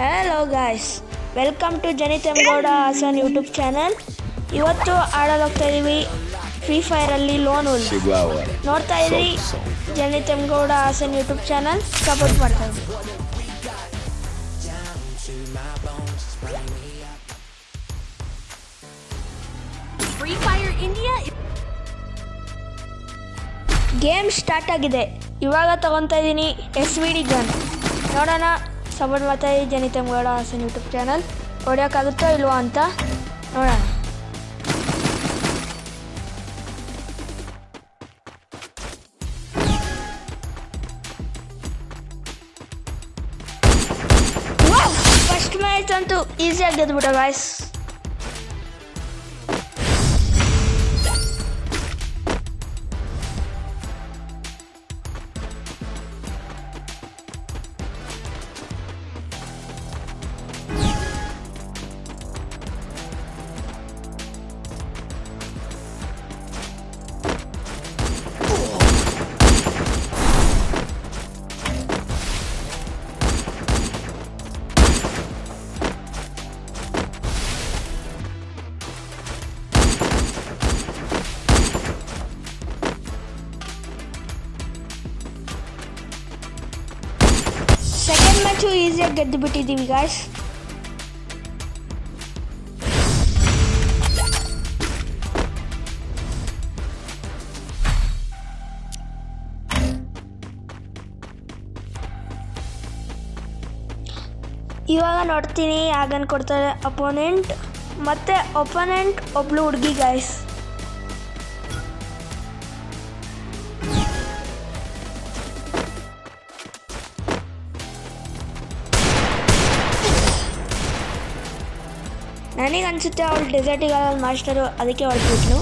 Hello guys, welcome to Janithegowda Hassan YouTube channel. ಇವತ್ತು ಆಡೋಗ್ತಾ ಇದ್ದೀವಿ ಫ್ರೀ ಫೈರಲ್ಲಿ ಲೋನ್ ಉಲ್. ನೋಡ್ತಾ ಇದ್ದೀವಿ Janithegowda Hassan YouTube channel. Support ಮಾಡ್ತಾ ಇದ್ದೀವಿ. ಗೇಮ್ ಸ್ಟಾರ್ಟ್ ಆಗಿದೆ. ಇವಾಗ ತಗೊತಾ ಇದ್ದೀನಿ SVD ಗನ್. ನೋಡೋಣ, ಸಪೋರ್ಟ್ ಮಾಡ್ತಾ ಇದ್ದೀವಿ ಜನಿತೇಗೌಡ ಹಾಸನ್ ಯೂಟ್ಯೂಬ್ ಚಾನಲ್. ಹೊಡೆಯೋಕ್ಕಾಗುತ್ತೋ ಇಲ್ವೋ ಅಂತ ನೋಡೋಣ. ಫಸ್ಟ್ ಮ್ಯಾಚ್ ಅಂತೂ ಈಸಿಯಾಗಿ ಗೆದ್ಬಿಟ್ಟ ಗಾಯ್ಸ್. ಸೆಕೆಂಡ್ ಮ್ಯಾಚು ಈಸಿಯಾಗಿ ಗೆದ್ದು ಬಿಟ್ಟಿದ್ದೀವಿ ಗಾಯ್ಸ್. ಇವಾಗ ನೋಡ್ತೀನಿ ಆಗನ್ ಕೊಡ್ತಾರೆ ಅಪೋನೆಂಟ್. ಮತ್ತೆ ಒಪೋನೆಂಟ್ ಒಬ್ಳು ಹುಡುಗಿ ಗಾಯ್ಸ್. ನನಗೆ ಅನಿಸುತ್ತೆ ಅವಳು ಡೆಸರ್ಟಿಗೆ ಮಾಸ್ಟರು, ಅದಕ್ಕೆ ಹೊರಟ್ಬಿಟ್ಲು.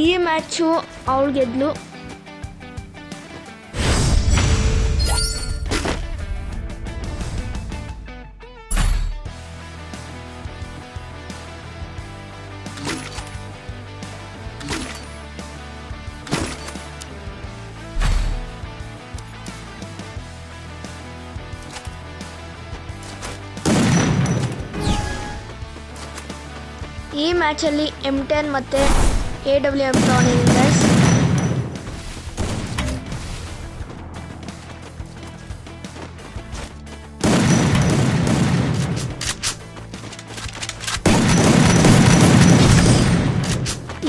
ಈ ಮ್ಯಾಚು ಅವಳು ಗೆದ್ಲು. ಈ ಮ್ಯಾಚಲ್ಲಿ M10 ಮತ್ತು AWM ತಗೊಂಡಿದ್ದೀನಿ ಗೈಸ್.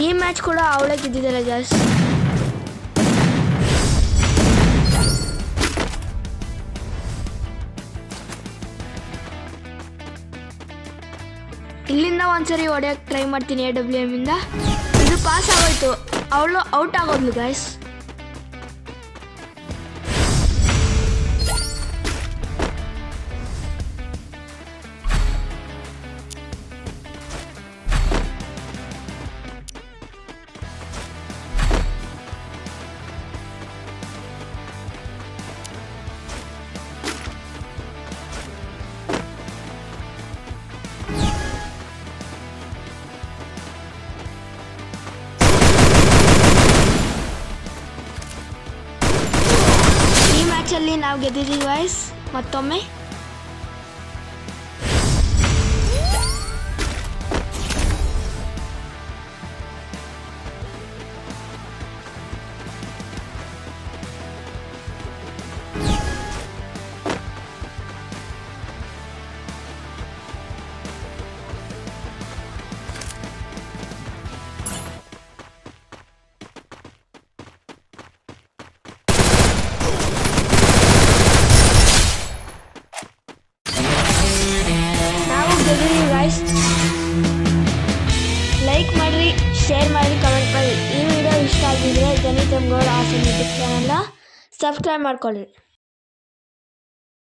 ಈ ಮ್ಯಾಚ್ ಕೂಡ ಅವಳೇ ಗೆದ್ದಿದ್ದಾರೆ ಗೈಸ್. ಇಲ್ಲಿಂದ ಒಂದ್ಸರಿ ಹೊಡೆಯೋಕ್ಕೆ ಟ್ರೈ ಮಾಡ್ತೀನಿ AWM ಇಂದ. ಇದು ಪಾಸ್ ಆಗೋಯ್ತು, ಅವಳು ಔಟ್ ಆಗೋದ್ಲು ಗೈಸ್. ಮ್ಯಾಚಲ್ಲಿ ನಾವು ಗೆದ್ದಿದ್ದೀವಿ ಗಾಯ್ಸ್ ಮತ್ತೊಮ್ಮೆ. ಲೈಕ್ ಮಾಡಿರಿ, ಶೇರ್ ಮಾಡಿ, ಕಮೆಂಟ್ ಮಾಡಿ. ಈ ವಿಡಿಯೋ ಇಷ್ಟ ಆಗಿದ್ರೆ ಜನಿತೇಗೌಡ ಹಾಸನ್ ಯೂಟ್ಯೂಬ್ ಚಾನಲ್ನ ಸಬ್ಸ್ಕ್ರೈಬ್ ಮಾಡ್ಕೊಳ್ಳಿ.